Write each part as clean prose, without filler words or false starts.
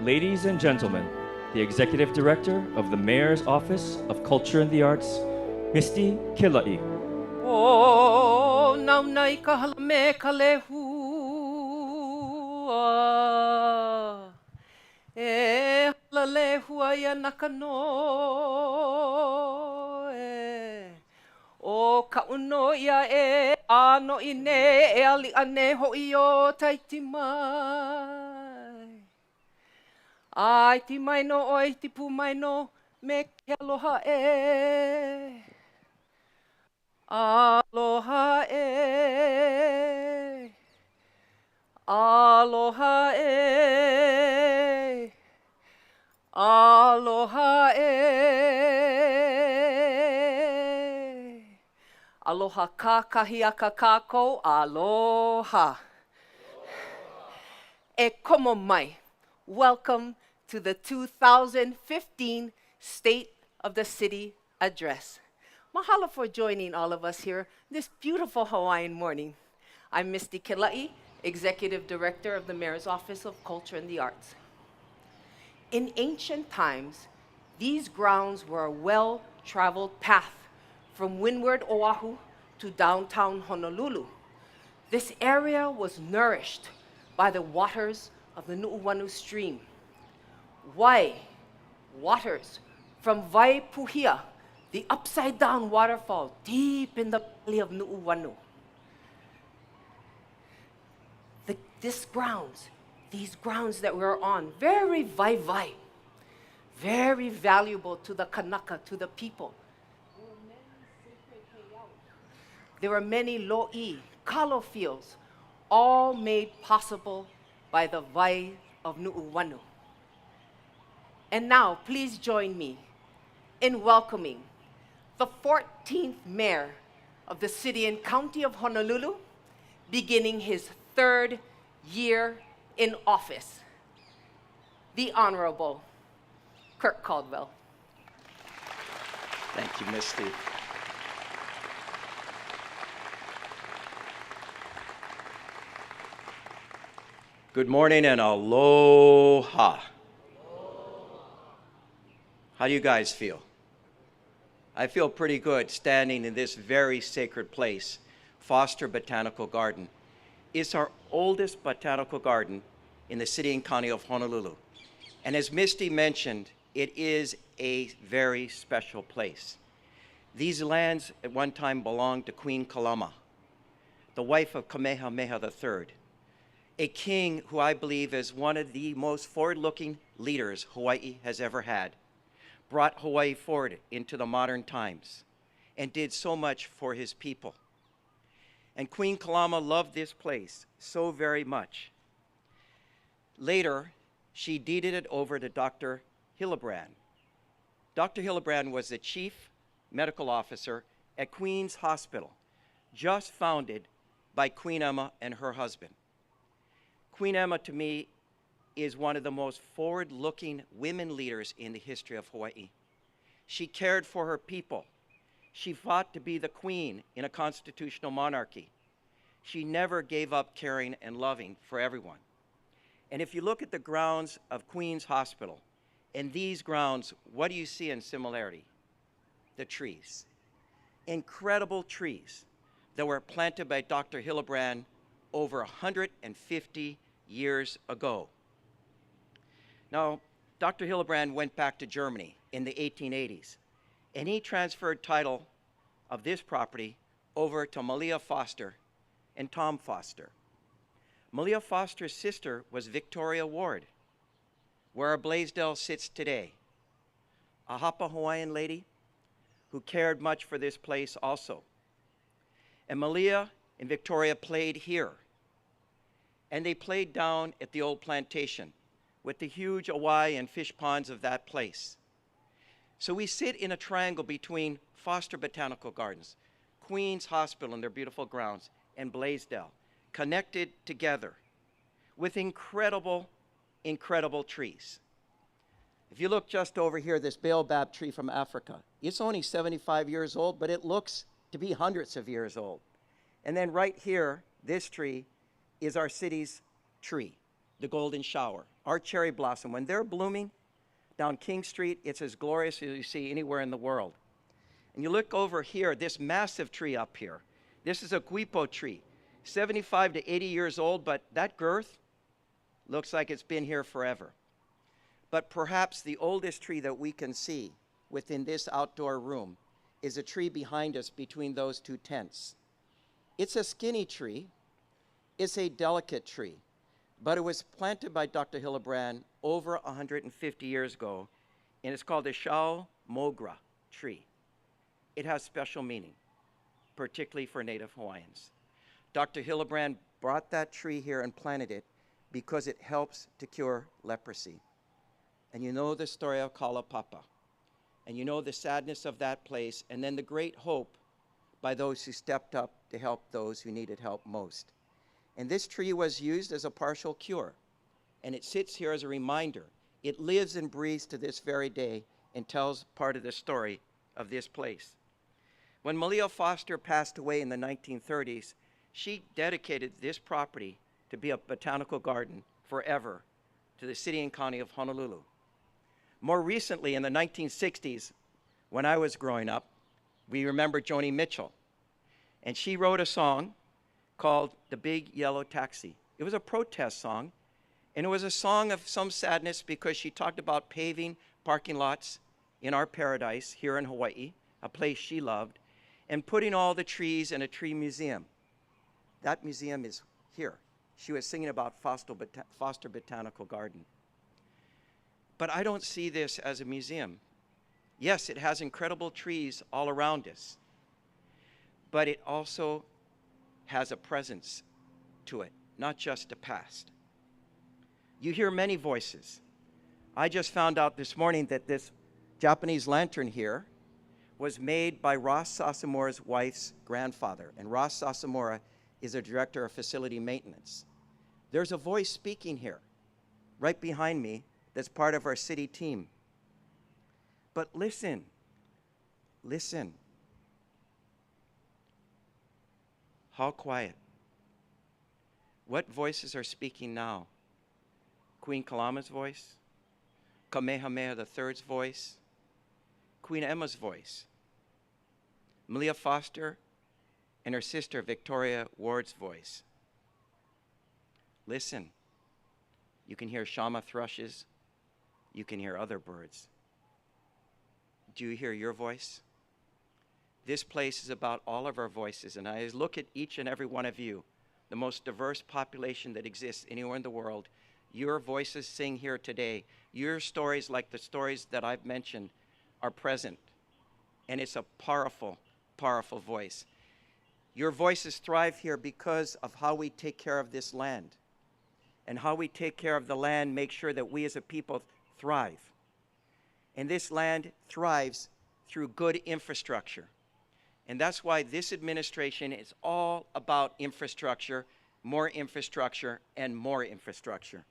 Ladies and gentlemen, the Executive Director of the Mayor's Office of Culture and the Arts, Misty Kilai. O naunai ka halame ka lehua E hala lehua ia nakano O ka uno ia e ano ine e ali ane hoi o taiti mai Ai ti mai no oi ti pu mai no me ke aloha e Aloha e, aloha e, aloha e. Aloha kākahi a ka kākou, aloha. E komo mai. Welcome to the 2015 State of the City Address. Mahalo for joining all of us here this beautiful Hawaiian morning. I'm Misty Kilai, Executive Director of the Mayor's Office of Culture and the Arts. In ancient times, these grounds were a well-traveled path from windward Oahu to downtown Honolulu. This area was nourished by the waters of the Nu'uanu stream. Wai, waters from Waipuhia, the upside-down waterfall deep in the valley of Nu'uanu. These grounds that we're on, very vai, very valuable to the Kanaka, to the people. There were many lo'i, kalo fields, all made possible by the vai of Nu'uanu. And now, please join me in welcoming the 14th mayor of the city and county of Honolulu, beginning his 3rd year in office, the Honorable Kirk Caldwell. Thank you, Misty. Good morning and aloha. How do you guys feel? I feel pretty good standing in this very sacred place, Foster Botanical Garden. It's our oldest botanical garden in the city and county of Honolulu. And as Misty mentioned, it is a very special place. These lands at one time belonged to Queen Kalama, the wife of Kamehameha III, a king who I believe is one of the most forward-looking leaders Hawaii has ever had. Brought Hawaii forward into the modern times and did so much for his people. And Queen Kalama loved this place so very much. Later, she deeded it over to Dr. Hillebrand. Dr. Hillebrand was the chief medical officer at Queen's Hospital, just founded by Queen Emma and her husband. Queen Emma, to me, is one of the most forward-looking women leaders in the history of Hawaii. She cared for her people. She fought to be the queen in a constitutional monarchy. She never gave up caring and loving for everyone. And if you look at the grounds of Queen's Hospital and these grounds, what do you see in similarity? The trees. Incredible trees that were planted by Dr. Hillebrand over 150 years ago. Now, Dr. Hillebrand went back to Germany in the 1880s, and he transferred title of this property over to Malia Foster and Tom Foster. Malia Foster's sister was Victoria Ward, where our Blaisdell sits today, a Hapa Hawaiian lady who cared much for this place also. And Malia and Victoria played here, and they played down at the old plantation with the huge awai and fish ponds of that place. So we sit in a triangle between Foster Botanical Gardens, Queen's Hospital and their beautiful grounds, and Blaisdell, connected together with incredible, incredible trees. If you look just over here, this baobab tree from Africa, it's only 75 years old, but it looks to be hundreds of years old. And then right here, this tree is our city's tree, the golden shower. Our cherry blossom, when they're blooming down King Street, it's as glorious as you see anywhere in the world. And you look over here, this massive tree up here. This is a guipo tree, 75 to 80 years old, but that girth looks like it's been here forever. But perhaps the oldest tree that we can see within this outdoor room is a tree behind us between those two tents. It's a skinny tree. It's a delicate tree, but it was planted by Dr. Hillebrand over 150 years ago, and it's called the Shao Mogra tree. It has special meaning, particularly for Native Hawaiians. Dr. Hillebrand brought that tree here and planted it because it helps to cure leprosy. And you know the story of Kalapapa, and you know the sadness of that place, and then the great hope by those who stepped up to help those who needed help most. And this tree was used as a partial cure, and it sits here as a reminder. It lives and breathes to this very day and tells part of the story of this place. When Malia Foster passed away in the 1930s, she dedicated this property to be a botanical garden forever to the city and county of Honolulu. More recently, in the 1960s, when I was growing up, we remember Joni Mitchell, and she wrote a song called The Big Yellow Taxi. It was a protest song, and it was a song of some sadness because she talked about paving parking lots in our paradise here in Hawaii, a place she loved, and putting all the trees in a tree museum. That museum is here. She was singing about Foster Botanical Garden. But I don't see this as a museum. Yes, it has incredible trees all around us, but it also has a presence to it, not just a past. You hear many voices. I just found out this morning that this Japanese lantern here was made by Ross Sasamura's wife's grandfather, and Ross Sasamura is a director of facility maintenance. There's a voice speaking here, right behind me, that's part of our city team. But listen, listen. How quiet. What voices are speaking now? Queen Kalama's voice, Kamehameha III's voice, Queen Emma's voice, Malia Foster and her sister Victoria Ward's voice. Listen. You can hear shama thrushes. You can hear other birds. Do you hear your voice? This place is about all of our voices, and I look at each and every one of you, the most diverse population that exists anywhere in the world. Your voices sing here today. Your stories, like the stories that I've mentioned, are present, and it's a powerful, powerful voice. Your voices thrive here because of how we take care of this land, and how we take care of the land, make sure that we as a people thrive. And this land thrives through good infrastructure. And that's why this administration is all about infrastructure, and more infrastructure.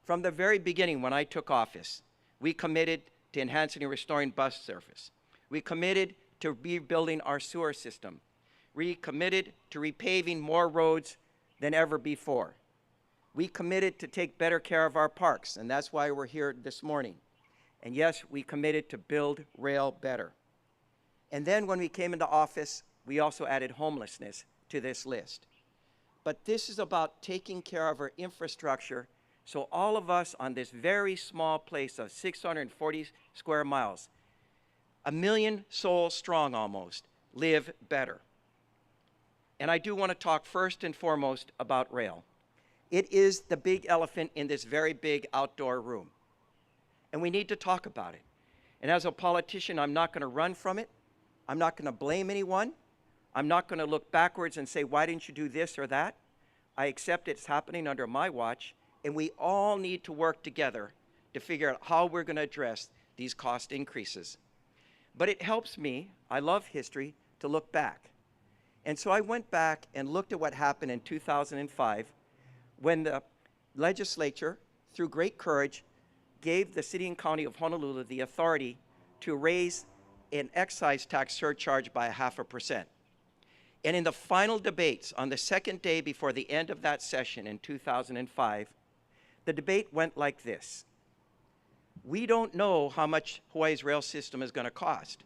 From the very beginning, when I took office, we committed to enhancing and restoring bus service. We committed to rebuilding our sewer system. We committed to repaving more roads than ever before. We committed to take better care of our parks, and that's why we're here this morning. And yes, we committed to build rail better. And then when we came into office, we also added homelessness to this list. But this is about taking care of our infrastructure so all of us on this very small place of 640 square miles, 1 million souls strong almost, live better. And I do want to talk first and foremost about rail. It is the big elephant in this very big outdoor room. And we need to talk about it. And as a politician, I'm not going to run from it. I'm not going to blame anyone. I'm not going to look backwards and say, why didn't you do this or that? I accept it's happening under my watch, and we all need to work together to figure out how we're going to address these cost increases. But it helps me, I love history, to look back. And so I went back and looked at what happened in 2005 when the legislature, through great courage, gave the city and county of Honolulu the authority to raise an excise tax surcharge by 0.5%. And in the final debates on the second day before the end of that session in 2005, the debate went like this. We don't know how much Hawaii's rail system is going to cost.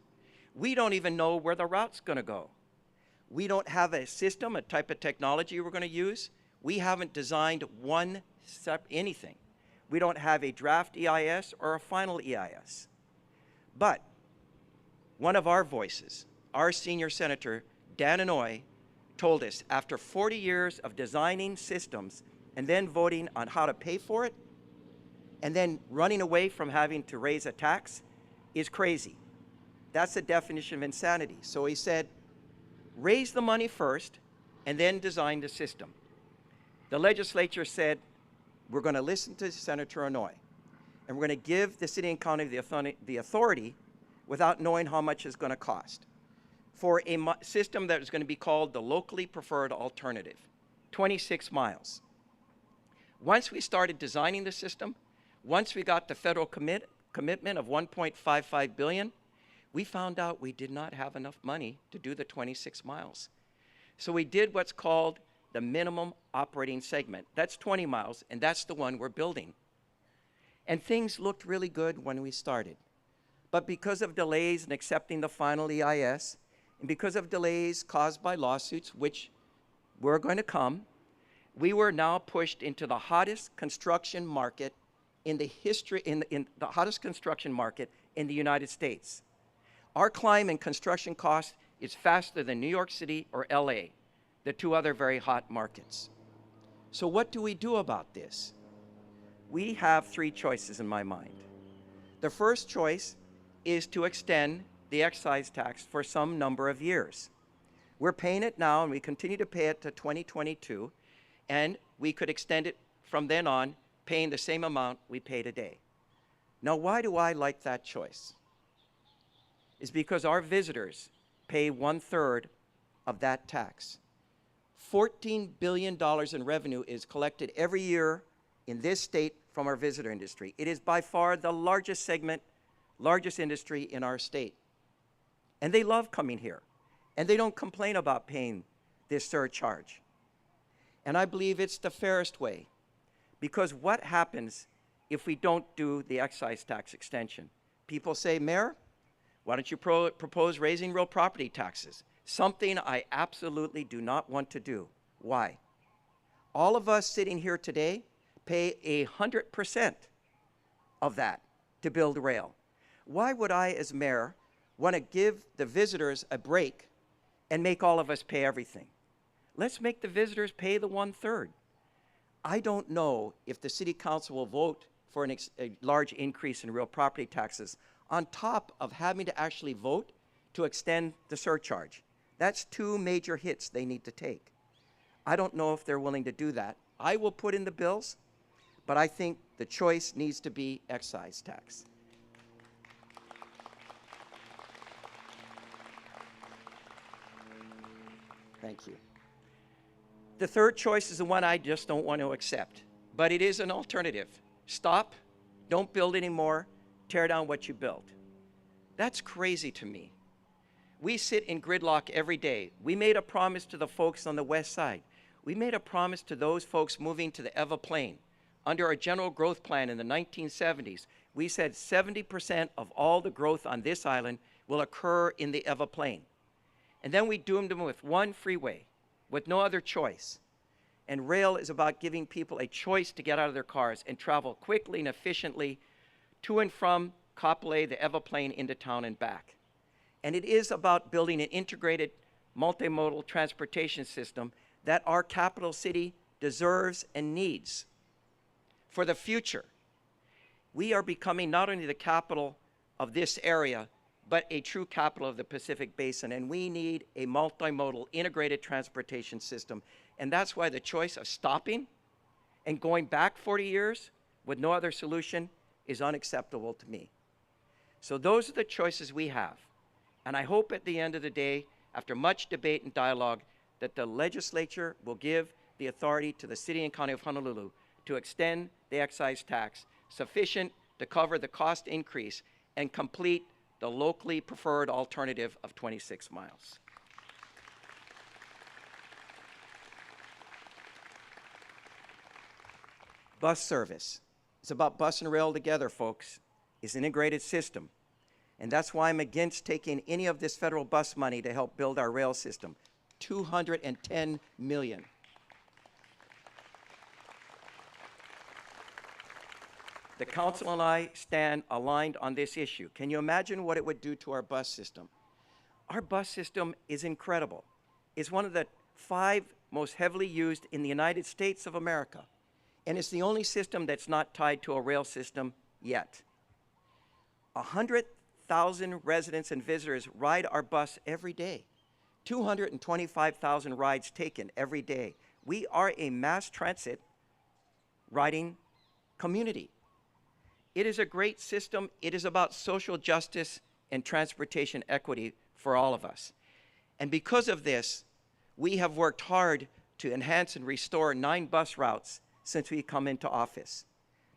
We don't even know where the route's going to go. We don't have a system, a type of technology we're going to use. We haven't designed anything. We don't have a draft EIS or a final EIS. But one of our voices, our senior senator, Dan Inouye, told us after 40 years of designing systems and then voting on how to pay for it, and then running away from having to raise a tax is crazy. That's the definition of insanity. So he said, raise the money first and then design the system. The legislature said, we're going to listen to Senator Inouye, and we're going to give the city and county the authority without knowing how much it's going to cost for a system that is going to be called the locally preferred alternative, 26 miles. Once we started designing the system, once we got the federal commitment of $1.55 billion, we found out we did not have enough money to do the 26 miles. So we did what's called the minimum operating segment. That's 20 miles, and that's the one we're building. And things looked really good when we started. But because of delays in accepting the final EIS, and because of delays caused by lawsuits, which were going to come, we were now pushed into the hottest construction market in the history, in the hottest construction market in the United States. Our climb in construction costs is faster than New York City or LA, the two other very hot markets. So what do we do about this? We have three choices in my mind. The first choice is to extend the excise tax for some number of years. We're paying it now, and we continue to pay it to 2022, and we could extend it from then on, paying the same amount we pay today. Now, why do I like that choice? It's because our visitors pay 1/3 of that tax. $14 billion in revenue is collected every year in this state from our visitor industry. It is by far the largest segment, largest industry in our state. And they love coming here. And they don't complain about paying this surcharge. And I believe it's the fairest way. Because what happens if we don't do the excise tax extension? People say, Mayor, why don't you propose raising real property taxes? Something I absolutely do not want to do. Why? All of us sitting here today pay 100% of that to build rail. Why would I, as mayor, want to give the visitors a break and make all of us pay everything? Let's make the visitors pay the 1/3. I don't know if the city council will vote for a large increase in real property taxes on top of having to actually vote to extend the surcharge. That's two major hits they need to take. I don't know if they're willing to do that. I will put in the bills, but I think the choice needs to be excise tax. Thank you. The third choice is the one I just don't want to accept, but it is an alternative. Stop, don't build anymore, tear down what you built. That's crazy to me. We sit in gridlock every day. We made a promise to the folks on the west side. We made a promise to those folks moving to the Eva Plain. Under our general growth plan in the 1970s, we said 70% of all the growth on this island will occur in the Eva Plain. And then we doomed them with one freeway, with no other choice. And rail is about giving people a choice to get out of their cars and travel quickly and efficiently to and from Kapolei, the Eva Plain, into town and back. And it is about building an integrated multimodal transportation system that our capital city deserves and needs. For the future, we are becoming not only the capital of this area, but a true capital of the Pacific Basin, and we need a multimodal integrated transportation system. And that's why the choice of stopping and going back 40 years with no other solution is unacceptable to me. So those are the choices we have. And I hope at the end of the day, after much debate and dialogue, that the legislature will give the authority to the city and county of Honolulu to extend the excise tax sufficient to cover the cost increase and complete the locally preferred alternative of 26 miles. Bus service. It's about bus and rail together, folks. It's an integrated system. And that's why I'm against taking any of this federal bus money to help build our rail system. $210 million. The council and I stand aligned on this issue. Can you imagine what it would do to our bus system? Our bus system is incredible. It's one of the 5 most heavily used in the United States of America. And it's the only system that's not tied to a rail system yet. 100,000 residents and visitors ride our bus every day. 225,000 rides taken every day. We are a mass transit riding community. It is a great system. It is about social justice and transportation equity for all of us. And because of this, we have worked hard to enhance and restore 9 bus routes since we come into office.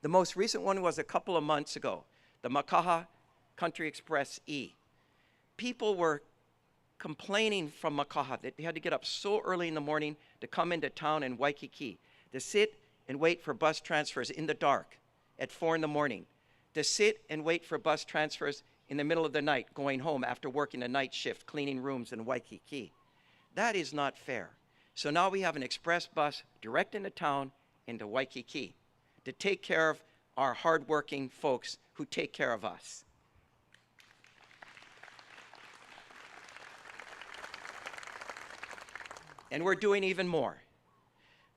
The most recent one was a couple of months ago, the Makaha Country Express E. People were complaining from Makaha that they had to get up so early in the morning to come into town in Waikiki, to sit and wait for bus transfers in the dark at 4 in the morning, to sit and wait for bus transfers in the middle of the night going home after working a night shift cleaning rooms in Waikiki. That is not fair. So now we have an express bus direct into town into Waikiki to take care of our hardworking folks who take care of us. And we're doing even more.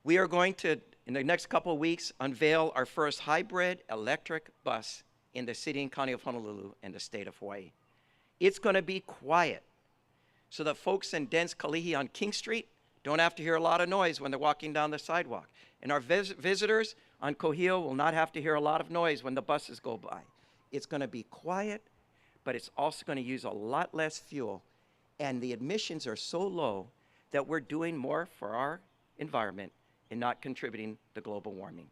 We are going to, in the next couple of weeks, unveil our first hybrid electric bus in the city and county of Honolulu and the state of Hawaii. It's going to be quiet so that folks in dense Kalihi on King Street don't have to hear a lot of noise when they're walking down the sidewalk. And our visitors on Kohio will not have to hear a lot of noise when the buses go by. It's going to be quiet, but it's also going to use a lot less fuel. And the emissions are so low that we're doing more for our environment and not contributing to global warming.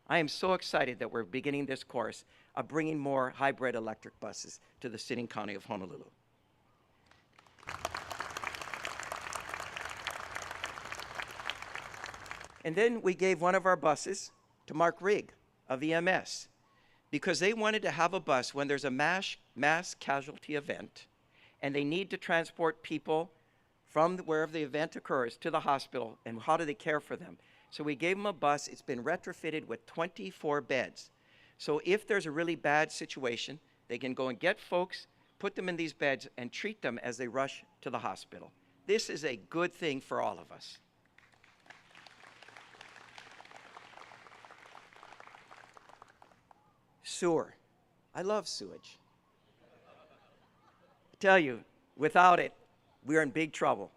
I am so excited that we're beginning this course of bringing more hybrid electric buses to the city and county of Honolulu. And then we gave one of our buses to Mark Rigg of EMS because they wanted to have a bus when there's a mass casualty event and they need to transport people from wherever the event occurs to the hospital, and how do they care for them? So we gave them a bus. It's been retrofitted with 24 beds. So if there's a really bad situation, they can go and get folks, put them in these beds, and treat them as they rush to the hospital. This is a good thing for all of us. Sewer. I love sewage. I tell you, without it, we're in big trouble.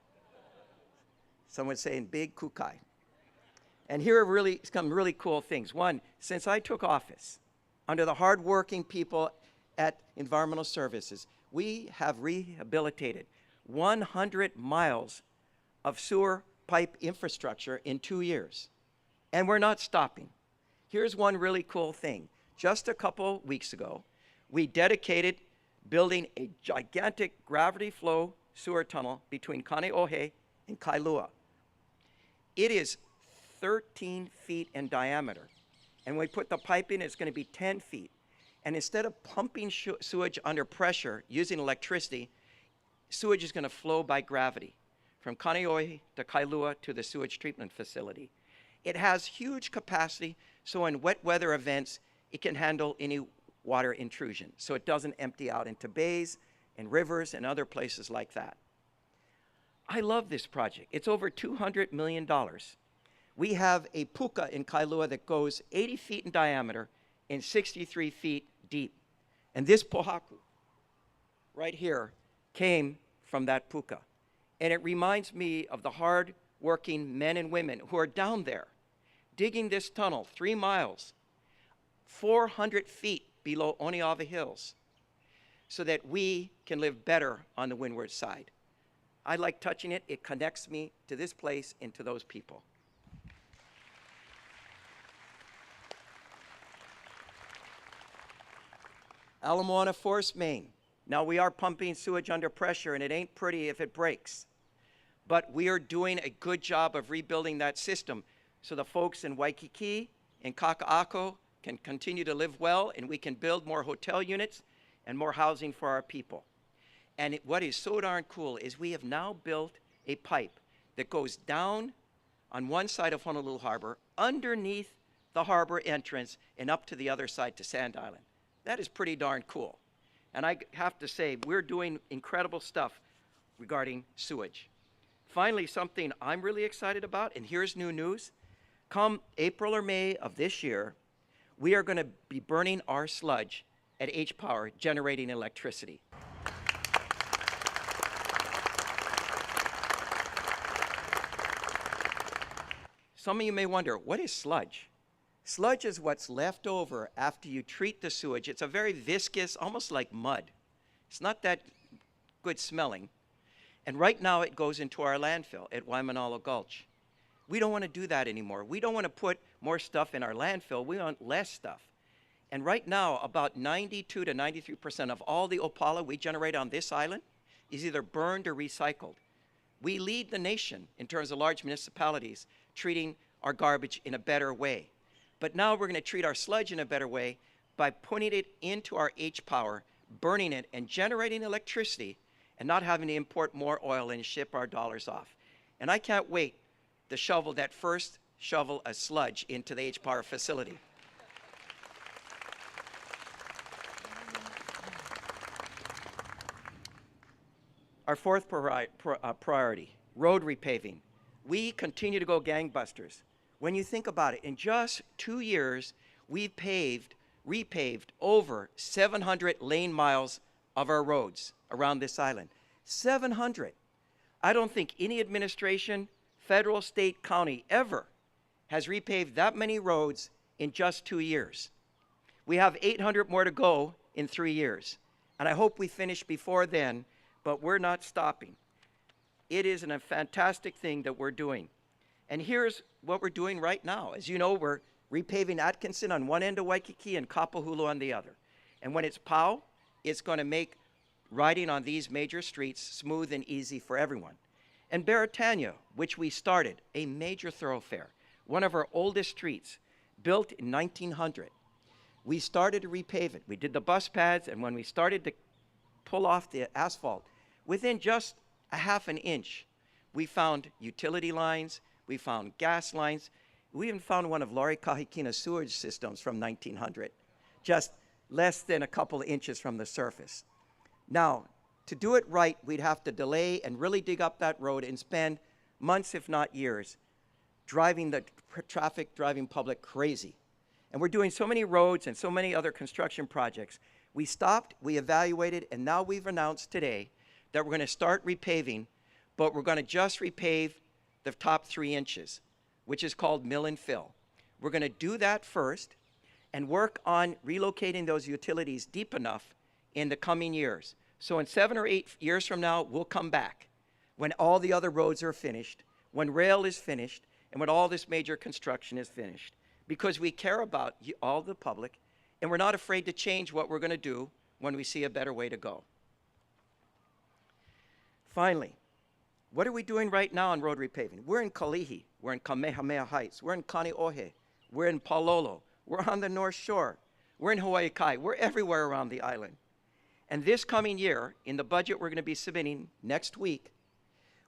Some would say in big kukai. And here are some really cool things. One, since I took office, under the hardworking people at Environmental Services, we have rehabilitated 100 miles of sewer pipe infrastructure in 2 years. And we're not stopping. Here's one really cool thing. Just a couple weeks ago, we dedicated building a gigantic gravity flow sewer tunnel between Kaneohe and Kailua. It is 13 feet in diameter. And when we put the pipe in, it's going to be 10 feet. And instead of pumping sewage under pressure using electricity, sewage is going to flow by gravity from Kaneohe to Kailua to the sewage treatment facility. It has huge capacity, so in wet weather events, it can handle any water intrusion. So it doesn't empty out into bays and rivers and other places like that. I love this project. It's over $200 million. We have a puka in Kailua that goes 80 feet in diameter and 63 feet deep. And this pohaku right here came from that puka. And it reminds me of the hard-working men and women who are down there digging this tunnel 3 miles, 400 feet below Oniava Hills, so that we can live better on the windward side. I like touching it. It connects me to this place and to those people. Ala Moana Force Main. Now we are pumping sewage under pressure and it ain't pretty if it breaks. But we are doing a good job of rebuilding that system so the folks in Waikiki in Kaka'ako can continue to live well, and we can build more hotel units and more housing for our people. And what is so darn cool is we have now built a pipe that goes down on one side of Honolulu Harbor, underneath the harbor entrance, and up to the other side to Sand Island. That is pretty darn cool. And I have to say, we're doing incredible stuff regarding sewage. Finally, something I'm really excited about, and here's new news. Come April or May of this year, we are going to be burning our sludge at H-Power, generating electricity. Some of you may wonder, what is sludge? Sludge is what's left over after you treat the sewage. It's a very viscous, almost like mud. It's not that good smelling. And right now it goes into our landfill at Waimanalo Gulch. We don't want to do that anymore. We don't want to put more stuff in our landfill. We want less stuff. And right now, about 92 to 93% of all the opala we generate on this island is either burned or recycled. We lead the nation in terms of large municipalities treating our garbage in a better way. But now we're going to treat our sludge in a better way by putting it into our H-Power, burning it, and generating electricity, and not having to import more oil and ship our dollars off. And I can't wait to shovel that first shovel of sludge into the H-Power facility. Our fourth priority, road repaving. We continue to go gangbusters. When you think about it, in just 2 years, we've repaved over 700 lane miles of our roads around this island. 700. I don't think any administration, federal, state, county, ever has repaved that many roads in just 2 years. We have 800 more to go in 3 years. And I hope we finish before then, but we're not stopping. It is a fantastic thing that we're doing. And here's what we're doing right now. As you know, we're repaving Atkinson on one end of Waikiki and Kapahulu on the other. And when it's POW, it's going to make riding on these major streets smooth and easy for everyone. And Beretania, which we started, a major thoroughfare, one of our oldest streets, built in 1900. We started to repave it. We did the bus pads, and when we started to pull off the asphalt, within just a half an inch, we found utility lines, we found gas lines, we even found one of Lori Kahikina's sewage systems from 1900, just less than a couple of inches from the surface. Now, to do it right, we'd have to delay and really dig up that road and spend months, if not years, driving the driving public crazy. And we're doing so many roads and so many other construction projects. We stopped, we evaluated, and now we've announced today that we're going to start repaving, but we're going to just repave the top 3 inches, which is called mill and fill. We're going to do that first and work on relocating those utilities deep enough in the coming years. So in 7 or 8 years from now, we'll come back when all the other roads are finished, when rail is finished, and when all this major construction is finished. Because we care about all the public, and we're not afraid to change what we're going to do when we see a better way to go. Finally, what are we doing right now on road repaving? We're in Kalihi, we're in Kamehameha Heights, we're in Kaneohe, we're in Palolo, we're on the North Shore, we're in Hawaii Kai, we're everywhere around the island. And this coming year, in the budget we're going to be submitting next week,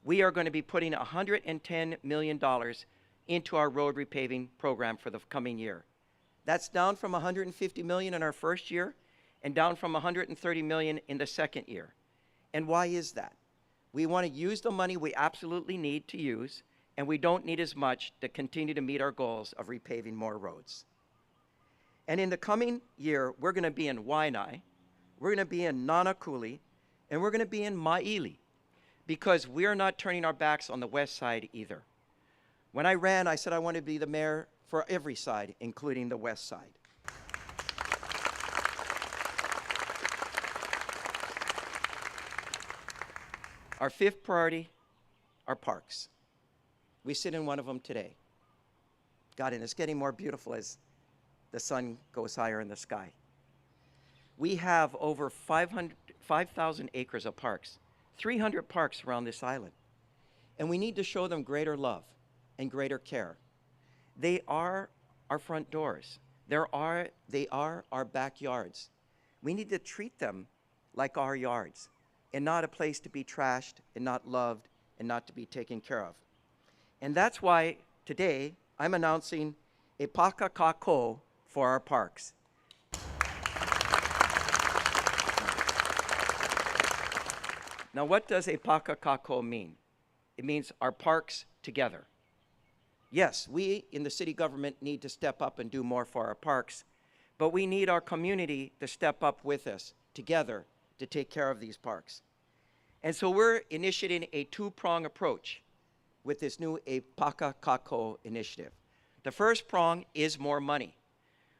we are going to be putting $110 million into our road repaving program for the coming year. That's down from $150 million in our first year and down from $130 million in the second year. And why is that? We want to use the money we absolutely need to use, and we don't need as much to continue to meet our goals of repaving more roads. And in the coming year, we're going to be in Waianae, we're going to be in Nanakuli, and we're going to be in Maili, because we're not turning our backs on the west side either. When I ran, I said I want to be the mayor for every side, including the west side. Our fifth priority are parks. We sit in one of them today. God, and it's getting more beautiful as the sun goes higher in the sky. We have over 5,000 acres of parks, 300 parks around this island. And we need to show them greater love and greater care. They are our front doors. They are our backyards. We need to treat them like our yards and not a place to be trashed and not loved and not to be taken care of. And that's why today I'm announcing a pakakako for our parks. Now, what does a pakakako mean? It means our parks together. Yes, we in the city government need to step up and do more for our parks, but we need our community to step up with us together to take care of these parks. And so we're initiating a two-prong approach with this new pakakako initiative. The first prong is more money.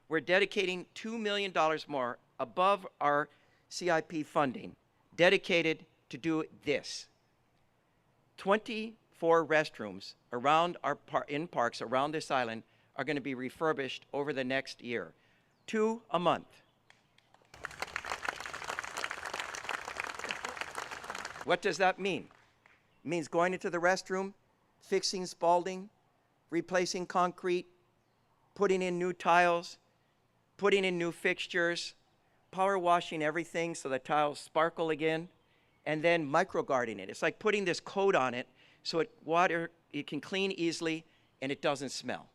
We're dedicating $2 million more above our CIP funding, dedicated to do this. 24 restrooms around in parks around this island are going to be refurbished over the next year. 2 a month. What does that mean? It means going into the restroom, fixing spalding, replacing concrete, putting in new tiles, putting in new fixtures, power washing everything so the tiles sparkle again, and then microguarding it. It's like putting this coat on it so it can clean easily and it doesn't smell.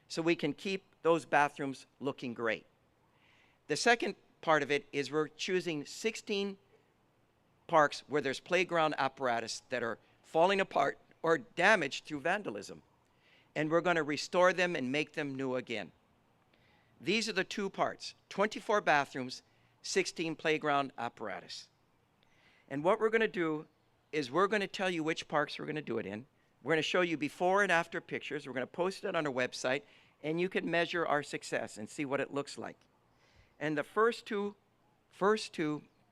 So we can keep those bathrooms looking great. The second part of it is we're choosing 16 parks where there's playground apparatus that are falling apart or damaged through vandalism. And we're going to restore them and make them new again. These are the two parts: 24 bathrooms, 16 playground apparatus. And what we're going to do is we're going to tell you which parks we're going to do it in. We're going to show you before and after pictures. We're going to post it on our website, and you can measure our success and see what it looks like. And the first two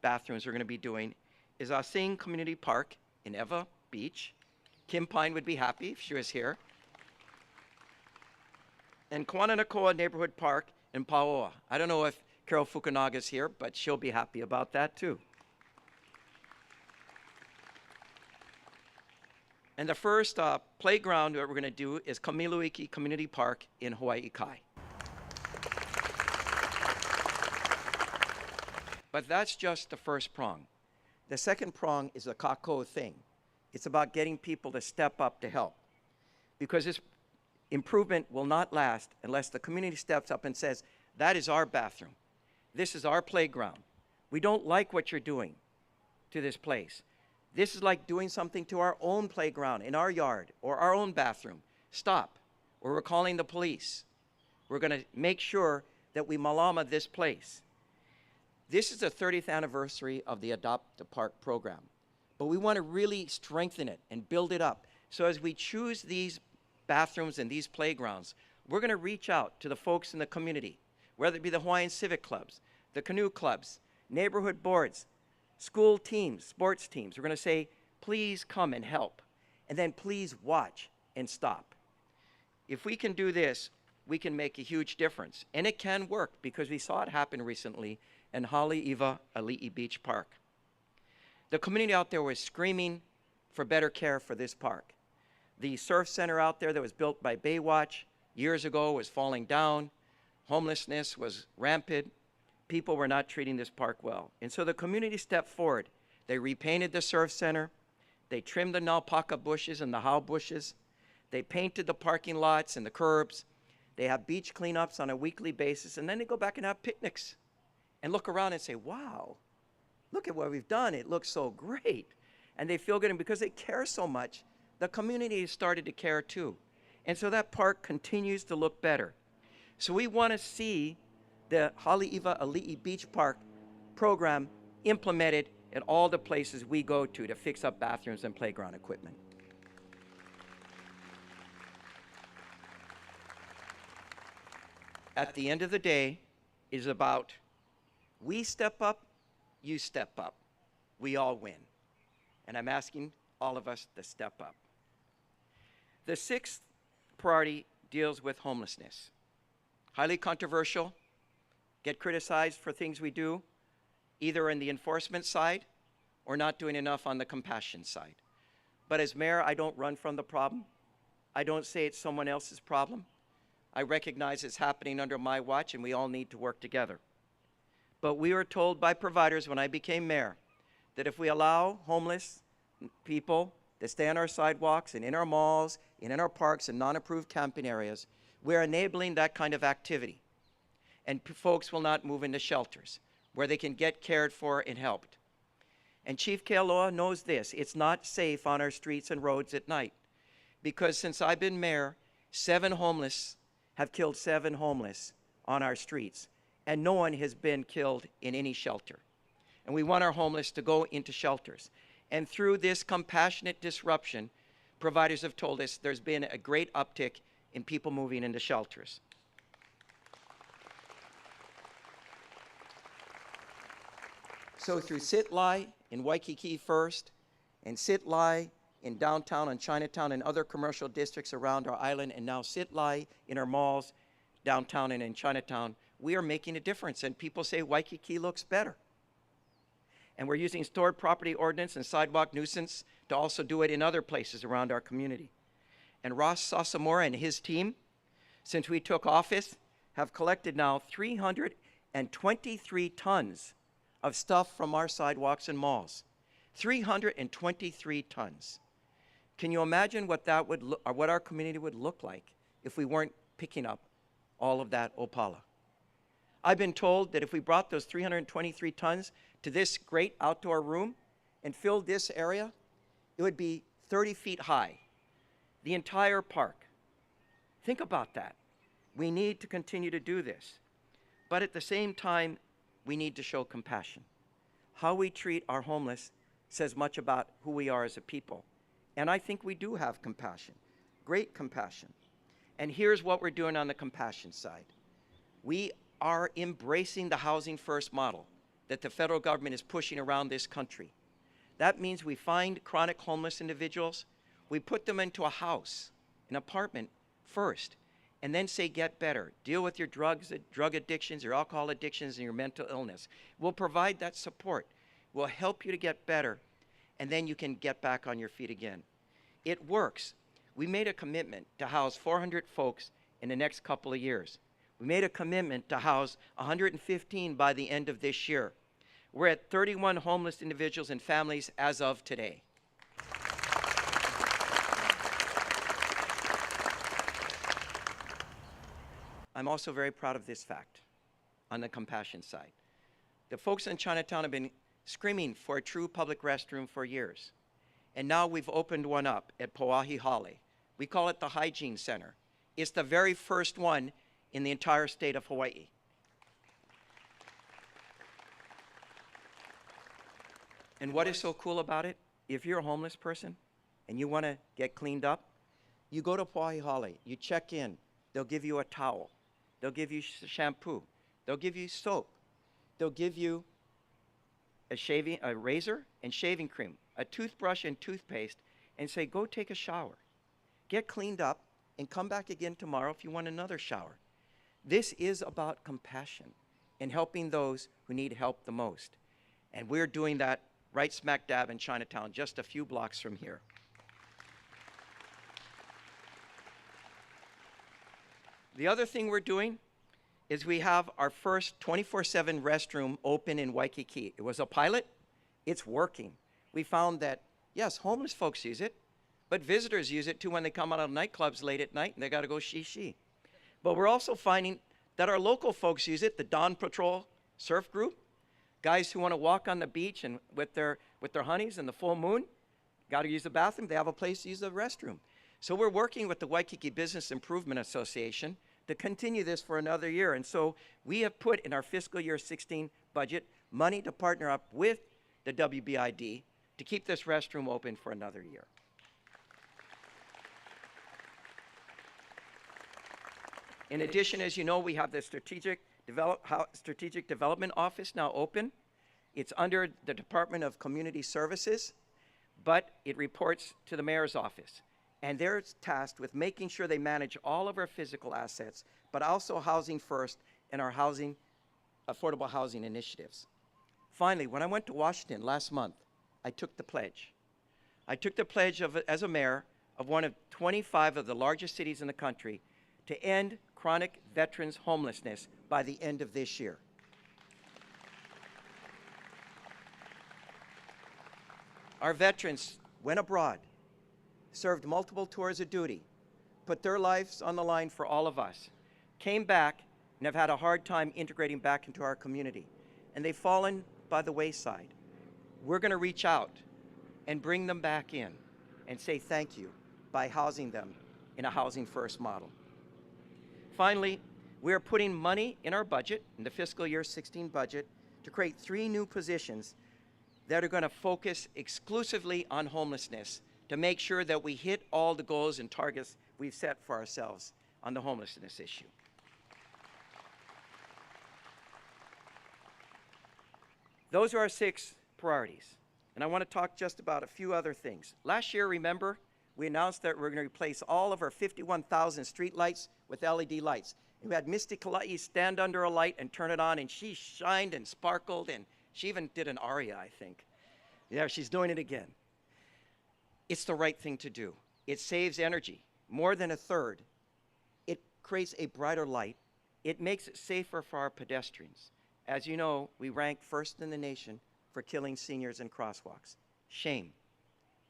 bathrooms we're going to be doing is Asing Community Park in Eva Beach. Kim Pine would be happy if she was here. And Kwananakoa Neighborhood Park in Paoa. I don't know if Carol Fukunaga's here, but she'll be happy about that too. And the first playground that we're going to do is Kamiluiki Community Park in Hawaii Kai. But that's just the first prong. The second prong is the kako thing. It's about getting people to step up to help. Because this improvement will not last unless the community steps up and says, that is our bathroom. This is our playground. We don't like what you're doing to this place. This is like doing something to our own playground in our yard or our own bathroom. Stop, or we're calling the police. We're going to make sure that we malama this place. This is the 30th anniversary of the Adopt a Park program, but we want to really strengthen it and build it up. So as we choose these bathrooms and these playgrounds, we're going to reach out to the folks in the community, whether it be the Hawaiian Civic Clubs, the canoe clubs, neighborhood boards, school teams, sports teams. We're going to say, please come and help. And then please watch and stop. If we can do this, we can make a huge difference. And it can work because we saw it happen recently in Haleiwa Ali'i Beach Park. The community out there was screaming for better care for this park. The surf center out there that was built by Baywatch years ago was falling down. Homelessness was rampant. People were not treating this park well. And so the community stepped forward. They repainted the surf center. They trimmed the naupaka bushes and the hau bushes. They painted the parking lots and the curbs. They have beach cleanups on a weekly basis. And then they go back and have picnics and look around and say, wow, look at what we've done. It looks so great. And they feel good. And because they care so much, the community has started to care too. And so that park continues to look better. So we want to see the Haleiwa Ali'i Beach Park program implemented at all the places we go to fix up bathrooms and playground equipment. At the end of the day, it is about we step up, you step up. We all win. And I'm asking all of us to step up. The sixth priority deals with homelessness. Highly controversial, get criticized for things we do, either in the enforcement side or not doing enough on the compassion side. But as mayor, I don't run from the problem. I don't say it's someone else's problem. I recognize it's happening under my watch, and we all need to work together. But we were told by providers when I became mayor that if we allow homeless people to stay on our sidewalks and in our malls and in our parks and non-approved camping areas, we're enabling that kind of activity. And folks will not move into shelters where they can get cared for and helped. And Chief Kealoha knows this. It's not safe on our streets and roads at night, because since I've been mayor, 7 homeless have killed 7 homeless on our streets, and no one has been killed in any shelter. And we want our homeless to go into shelters. And through this compassionate disruption, providers have told us there's been a great uptick in people moving into shelters. So through Sit-Lie in Waikiki first, and Sit-Lie in downtown and Chinatown and other commercial districts around our island, and now Sit-Lie in our malls, downtown and in Chinatown, we are making a difference. And people say Waikiki looks better. And we're using stored property ordinance and sidewalk nuisance to also do it in other places around our community. And Ross Sasamora and his team, since we took office, have collected now 323 tons of stuff from our sidewalks and malls. 323 tons. Can you imagine what that would look, or what our community would look like if we weren't picking up all of that opala? I've been told that if we brought those 323 tons to this great outdoor room and filled this area, it would be 30 feet high, the entire park. Think about that. We need to continue to do this. But at the same time, we need to show compassion. How we treat our homeless says much about who we are as a people. And I think we do have compassion, great compassion. And here's what we're doing on the compassion side. We are embracing the housing first model that the federal government is pushing around this country. That means we find chronic homeless individuals, we put them into a house, an apartment first, and then say, get better. Deal with your drugs, drug addictions, your alcohol addictions, and your mental illness. We'll provide that support. We'll help you to get better, and then you can get back on your feet again. It works. We made a commitment to house 400 folks in the next couple of years. We made a commitment to house 115 by the end of this year. We're at 31 homeless individuals and families as of today. I'm also very proud of this fact on the compassion side. The folks in Chinatown have been screaming for a true public restroom for years. And now we've opened one up at Pauahi Hale. We call it the Hygiene Center. It's the very first one in the entire state of Hawaii. And what is so cool about it? If you're a homeless person and you want to get cleaned up, you go to Pauahi Hale, you check in, they'll give you a towel, they'll give you shampoo, they'll give you soap, they'll give you a razor and shaving cream, a toothbrush and toothpaste, and say, go take a shower. Get cleaned up and come back again tomorrow if you want another shower. This is about compassion and helping those who need help the most. And we're doing that right smack dab in Chinatown, just a few blocks from here. The other thing we're doing is we have our first 24/7 restroom open in Waikiki. It was a pilot. It's working. We found that, yes, homeless folks use it, but visitors use it too when they come out of nightclubs late at night and they got to go shi-shi. But we're also finding that our local folks use it, the Dawn Patrol surf group, guys who want to walk on the beach and with their honeys in the full moon, got to use the bathroom, they have a place to use the restroom. So we're working with the Waikiki Business Improvement Association to continue this for another year. And so we have put in our fiscal year 16 budget money to partner up with the WBID to keep this restroom open for another year. In addition, as you know, we have the Strategic Development Office now open. It's under the Department of Community Services, but it reports to the mayor's office. And they're tasked with making sure they manage all of our physical assets, but also housing first and our affordable housing initiatives. Finally, when I went to Washington last month, I took the pledge. I took the pledge as a mayor of one of 25 of the largest cities in the country to end chronic veterans homelessness by the end of this year. Our veterans went abroad, served multiple tours of duty, put their lives on the line for all of us, came back and have had a hard time integrating back into our community, and they've fallen by the wayside. We're going to reach out and bring them back in and say thank you by housing them in a housing first model. Finally, we are putting money in our budget, in the fiscal year 16 budget, to create 3 new positions that are going to focus exclusively on homelessness to make sure that we hit all the goals and targets we've set for ourselves on the homelessness issue. Those are our 6 priorities. And I want to talk just about a few other things. Last year, remember, we announced that we're going to replace all of our 51,000 street lights with LED lights. And we had Misty Kalai stand under a light and turn it on, and she shined and sparkled, and she even did an aria, I think. Yeah, she's doing it again. It's the right thing to do. It saves energy, more than a third. It creates a brighter light. It makes it safer for our pedestrians. As you know, we rank first in the nation for killing seniors in crosswalks. Shame.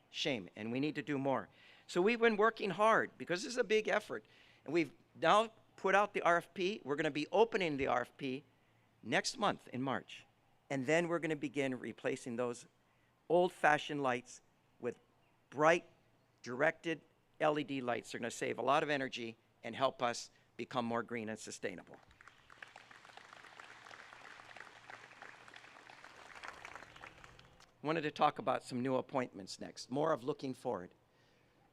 Shame, and we need to do more. So we've been working hard because this is a big effort, and we've now put out the RFP. We're going to be opening the RFP next month in March, and then we're going to begin replacing those old-fashioned lights with bright, directed LED lights. They're going to save a lot of energy and help us become more green and sustainable. Wanted to talk about some new appointments next, more of looking forward.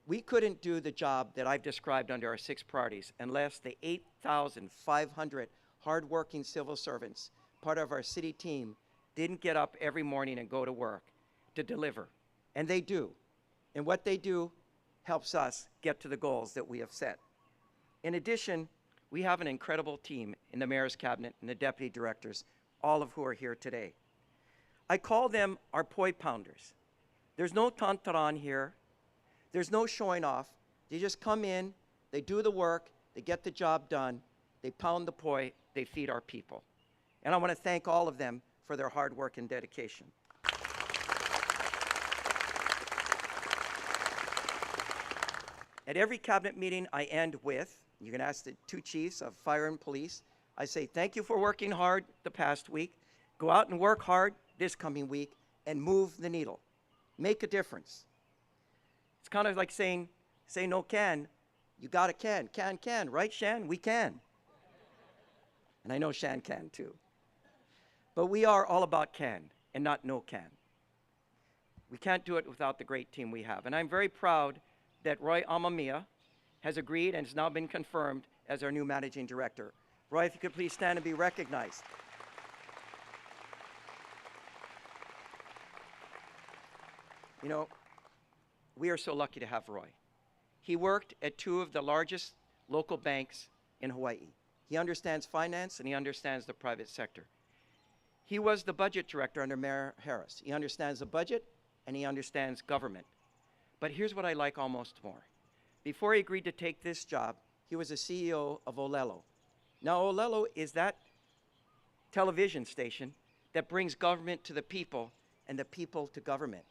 We couldn't do the job that I've described under our 6 priorities unless the 8,500 hardworking civil servants, part of our city team, didn't get up every morning and go to work to deliver. And they do. And what they do helps us get to the goals that we have set. In addition, we have an incredible team in the mayor's cabinet and the deputy directors, all of who are here today. I call them our poi pounders. There's no tantaran here. There's no showing off. They just come in, they do the work, they get the job done, they pound the poi, they feed our people. And I want to thank all of them for their hard work and dedication. At every cabinet meeting I end with, you can ask the 2 chiefs of fire and police, I say thank you for working hard the past week. Go out and work hard this coming week and move the needle. Make a difference. It's kind of like saying, say no can, you got a can, right Shan? We can. And I know Shan can too. But we are all about can and not no can. We can't do it without the great team we have. And I'm very proud that Roy Amamia has agreed and has now been confirmed as our new managing director. Roy, if you could please stand and be recognized. You know, we are so lucky to have Roy. He worked at 2 of the largest local banks in Hawaii. He understands finance and he understands the private sector. He was the budget director under Mayor Harris. He understands the budget and he understands government. But here's what I like almost more. Before he agreed to take this job, he was a CEO of Olelo. Now, Olelo is that television station that brings government to the people and the people to government.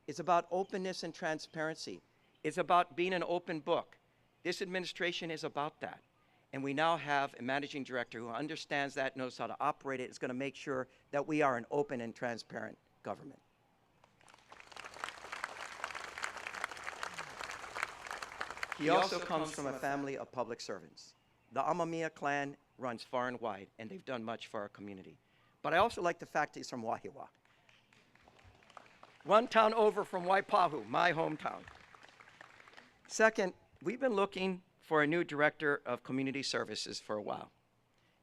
It's about openness and transparency. It's about being an open book. This administration is about that. And we now have a managing director who understands that, knows how to operate it, is going to make sure that we are an open and transparent government. He also comes from a family of public servants. The Amamia clan runs far and wide, and they've done much for our community. But I also like the fact that he's from Wahiawa. 1 town over from Waipahu, my hometown. Second, we've been looking for a new director of community services for a while.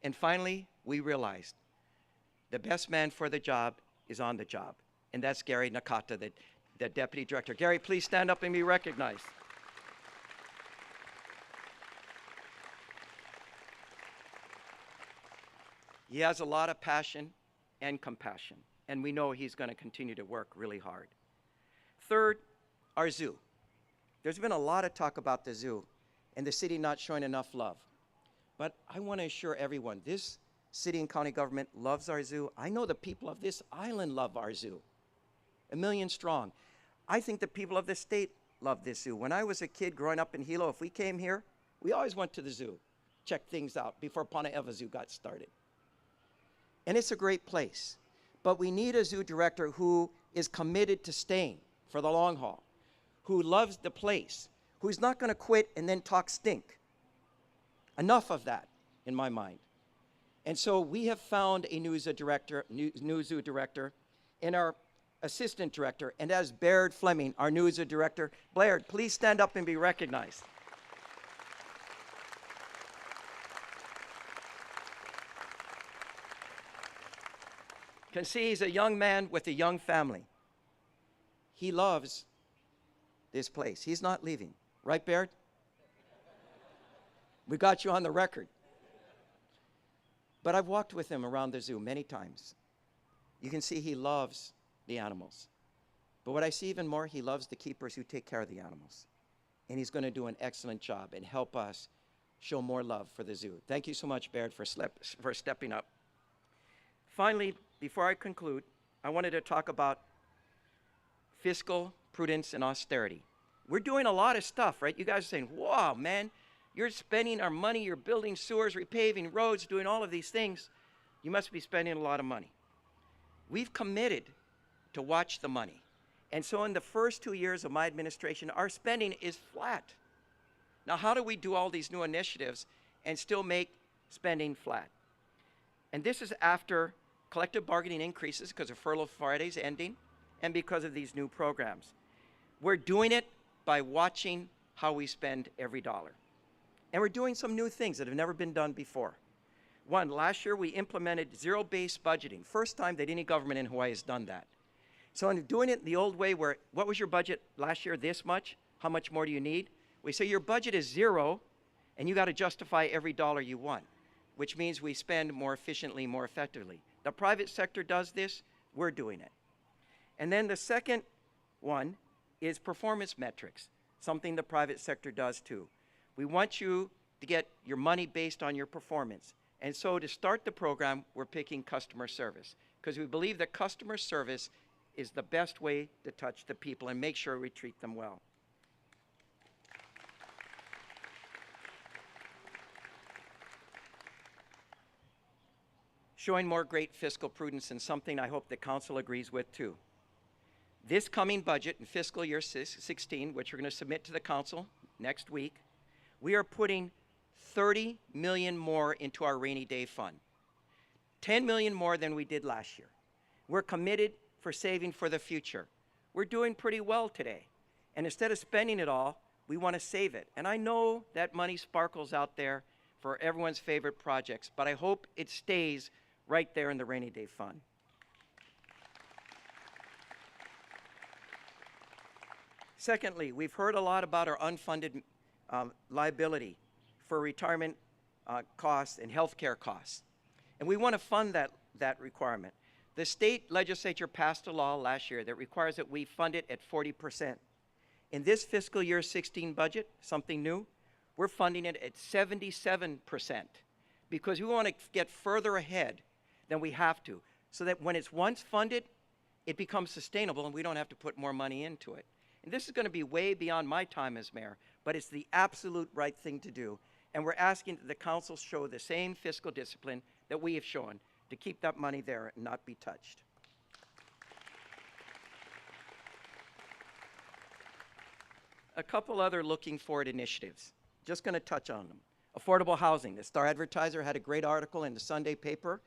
And finally, we realized the best man for the job is on the job. And that's Gary Nakata, the deputy director. Gary, please stand up and be recognized. He has a lot of passion and compassion, and we know he's going to continue to work really hard. Third, our zoo. There's been a lot of talk about the zoo and the city not showing enough love. But I want to assure everyone, this city and county government loves our zoo. I know the people of this island love our zoo. 1,000,000 strong. I think the people of this state love this zoo. When I was a kid growing up in Hilo, if we came here, we always went to the zoo, checked things out before Panaeva Zoo got started. And it's a great place. But we need a zoo director who is committed to staying for the long haul, who loves the place, who's not going to quit and then talk stink. Enough of that, in my mind. And so we have found a new zoo director and our assistant director, and as Baird Fleming, our new zoo director. Baird, please stand up and be recognized. You can see he's a young man with a young family. He loves this place. He's not leaving. Right, Baird? We got you on the record. But I've walked with him around the zoo many times. You can see he loves the animals. But what I see even more, he loves the keepers who take care of the animals. And he's going to do an excellent job and help us show more love for the zoo. Thank you so much, Baird, for stepping up. Finally, before I conclude, I wanted to talk about fiscal prudence and austerity. We're doing a lot of stuff, right? You guys are saying, wow, man, you're spending our money, you're building sewers, repaving roads, doing all of these things. You must be spending a lot of money. We've committed to watch the money. And so in the first 2 years of my administration, our spending is flat. Now, how do we do all these new initiatives and still make spending flat? And this is after collective bargaining increases because of furlough Fridays ending and because of these new programs. We're doing it by watching how we spend every dollar. And we're doing some new things that have never been done before. One, last year we implemented zero-based budgeting. First time that any government in Hawaii has done that. So in doing it the old way where, what was your budget last year? This much? How much more do you need? We say your budget is zero and you got to justify every dollar you want, which means we spend more efficiently, more effectively. The private sector does this, we're doing it. And then the second one is performance metrics, something the private sector does too. We want you to get your money based on your performance. And so to start the program, we're picking customer service because we believe that customer service is the best way to touch the people and make sure we treat them well. Showing more great fiscal prudence and something I hope the council agrees with too. This coming budget in fiscal year 16, which we're going to submit to the council next week, we are putting $30 million more into our rainy day fund. $10 million more than we did last year. We're committed for saving for the future. We're doing pretty well today. And instead of spending it all, we want to save it. And I know that money sparkles out there for everyone's favorite projects, but I hope it stays right there in the rainy day fund. Secondly, we've heard a lot about our unfunded liability for retirement costs and health care costs. And we want to fund that requirement. The state legislature passed a law last year that requires that we fund it at 40%. In this fiscal year 16 budget, something new, we're funding it at 77% because we want to get further ahead than we have to so that when it's once funded, it becomes sustainable and we don't have to put more money into it. And this is going to be way beyond my time as mayor, but it's the absolute right thing to do. And we're asking that the council show the same fiscal discipline that we have shown to keep that money there and not be touched. A couple other looking forward initiatives. Just going to touch on them. Affordable housing. The Star Advertiser had a great article in the Sunday paper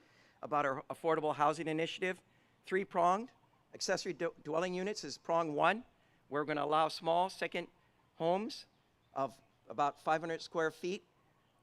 about our affordable housing initiative. Three-pronged. Accessory dwelling units is prong one. We're going to allow small second homes of about 500 square feet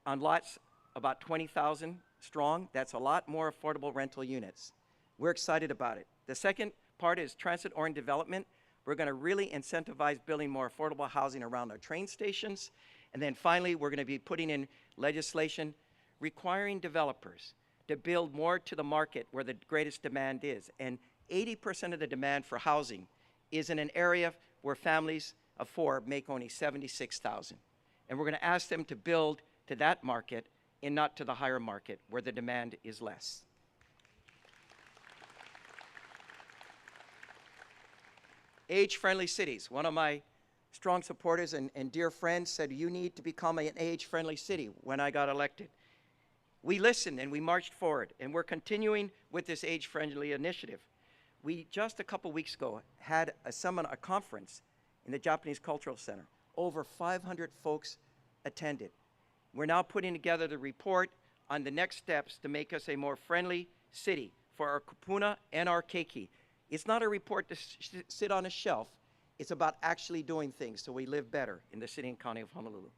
on lots about 20,000 strong. That's a lot more affordable rental units. We're excited about it. The second part is transit-oriented development. We're going to really incentivize building more affordable housing around our train stations. And then finally, we're going to be putting in legislation requiring developers to build more to the market where the greatest demand is. And 80% of the demand for housing is in an area where families of four make only $76,000. And we're going to ask them to build to that market and not to the higher market where the demand is less. Age-friendly cities. One of my strong supporters and dear friends said, you need to become an age-friendly city when I got elected. We listened and we marched forward, and we're continuing with this age-friendly initiative. We just a couple weeks ago had a conference in the Japanese Cultural Center. Over 500 folks attended. We're now putting together the report on the next steps to make us a more friendly city for our kupuna and our keiki. It's not a report to sit on a shelf. It's about actually doing things so we live better in the city and county of Honolulu.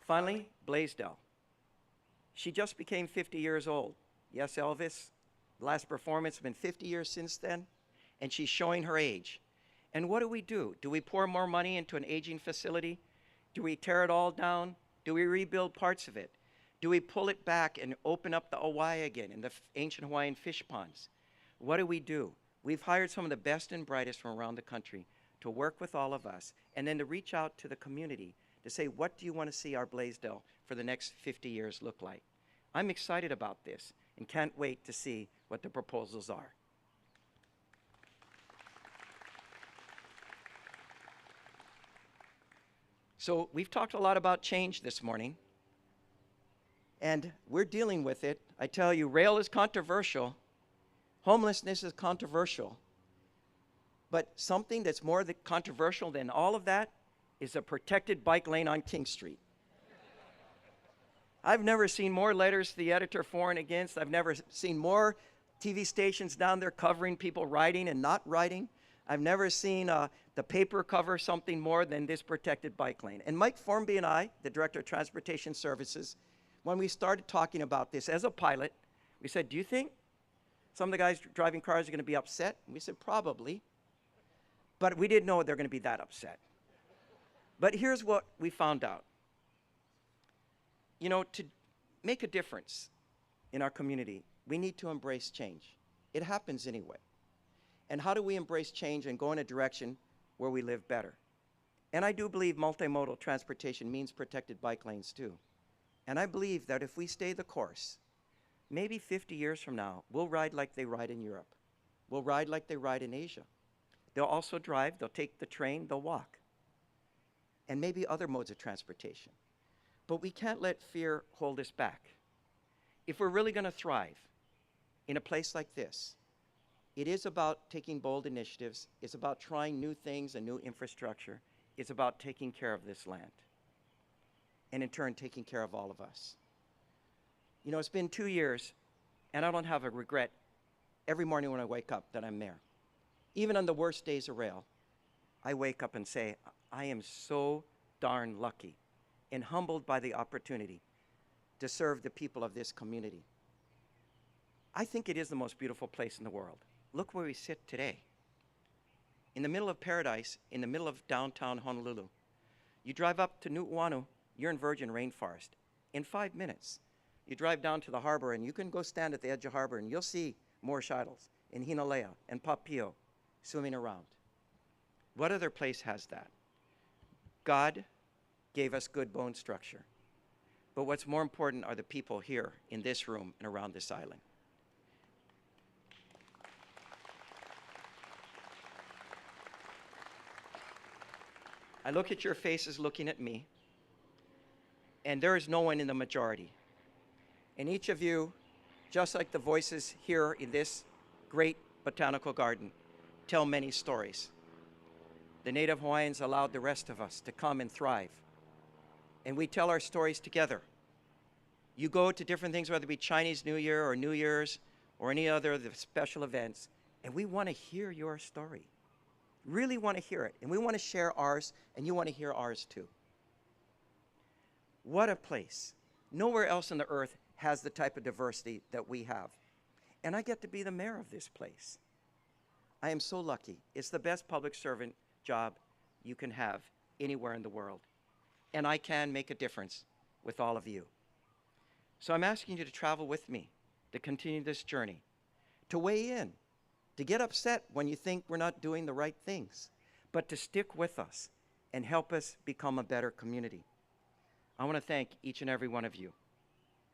Finally, Blaisdell. She just became 50 years old. Yes, Elvis, the last performance has been 50 years since then, and she's showing her age. And what do? Do we pour more money into an aging facility? Do we tear it all down? Do we rebuild parts of it? Do we pull it back and open up the Owai again in the ancient Hawaiian fish ponds? What do? We've hired some of the best and brightest from around the country to work with all of us and then to reach out to the community to say, what do you want to see our Blaisdell for the next 50 years look like? I'm excited about this and can't wait to see what the proposals are. So we've talked a lot about change this morning, and we're dealing with it. I tell you, rail is controversial. Homelessness is controversial. But something that's more controversial than all of that is a protected bike lane on King Street. I've never seen more letters to the editor for and against. I've never seen more TV stations down there covering people riding and not riding. I've never seen the paper cover something more than this protected bike lane. And Mike Formby and I, the Director of Transportation Services, when we started talking about this as a pilot, we said, do you think some of the guys driving cars are going to be upset? And we said, probably. But we didn't know they're going to be that upset. But here's what we found out. You know, to make a difference in our community, we need to embrace change. It happens anyway. And how do we embrace change and go in a direction where we live better? And I do believe multimodal transportation means protected bike lanes too. And I believe that if we stay the course, maybe 50 years from now, we'll ride like they ride in Europe. We'll ride like they ride in Asia. They'll also drive, they'll take the train, they'll walk. And maybe other modes of transportation. But we can't let fear hold us back. If we're really going to thrive in a place like this, it is about taking bold initiatives. It's about trying new things and new infrastructure. It's about taking care of this land. And in turn, taking care of all of us. You know, it's been 2 years, and I don't have a regret every morning when I wake up that I'm there. Even on the worst days of rail, I wake up and say, I am so darn lucky and humbled by the opportunity to serve the people of this community. I think it is the most beautiful place in the world. Look where we sit today. In the middle of paradise, in the middle of downtown Honolulu. You drive up to Nu'uanu, you're in virgin rainforest. In 5 minutes, you drive down to the harbor and you can go stand at the edge of harbor and you'll see Moorish idols in Hinalea and Papio swimming around. What other place has that? God gave us good bone structure. But what's more important are the people here in this room and around this island. I look at your faces looking at me, and there is no one in the majority. And each of you, just like the voices here in this great botanical garden, tell many stories. The Native Hawaiians allowed the rest of us to come and thrive. And we tell our stories together. You go to different things, whether it be Chinese New Year or New Year's or any other of the special events, and we want to hear your story. Really want to hear it. And we want to share ours, and you want to hear ours too. What a place. Nowhere else on the earth has the type of diversity that we have. And I get to be the mayor of this place. I am so lucky. It's the best public servant job you can have anywhere in the world. And I can make a difference with all of you. So I'm asking you to travel with me, to continue this journey, to weigh in, to get upset when you think we're not doing the right things, but to stick with us and help us become a better community. I want to thank each and every one of you,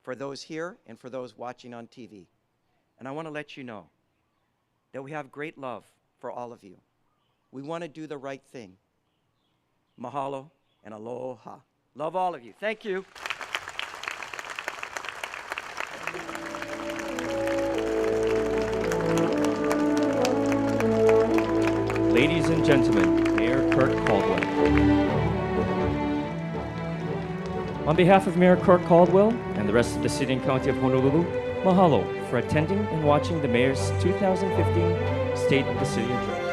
for those here and for those watching on TV. And I want to let you know that we have great love for all of you. We want to do the right thing. Mahalo and aloha. Love all of you. Thank you. Ladies and gentlemen, Mayor Kirk Caldwell. On behalf of Mayor Kirk Caldwell and the rest of the City and County of Honolulu, mahalo for attending and watching the Mayor's 2015 State of the City Address.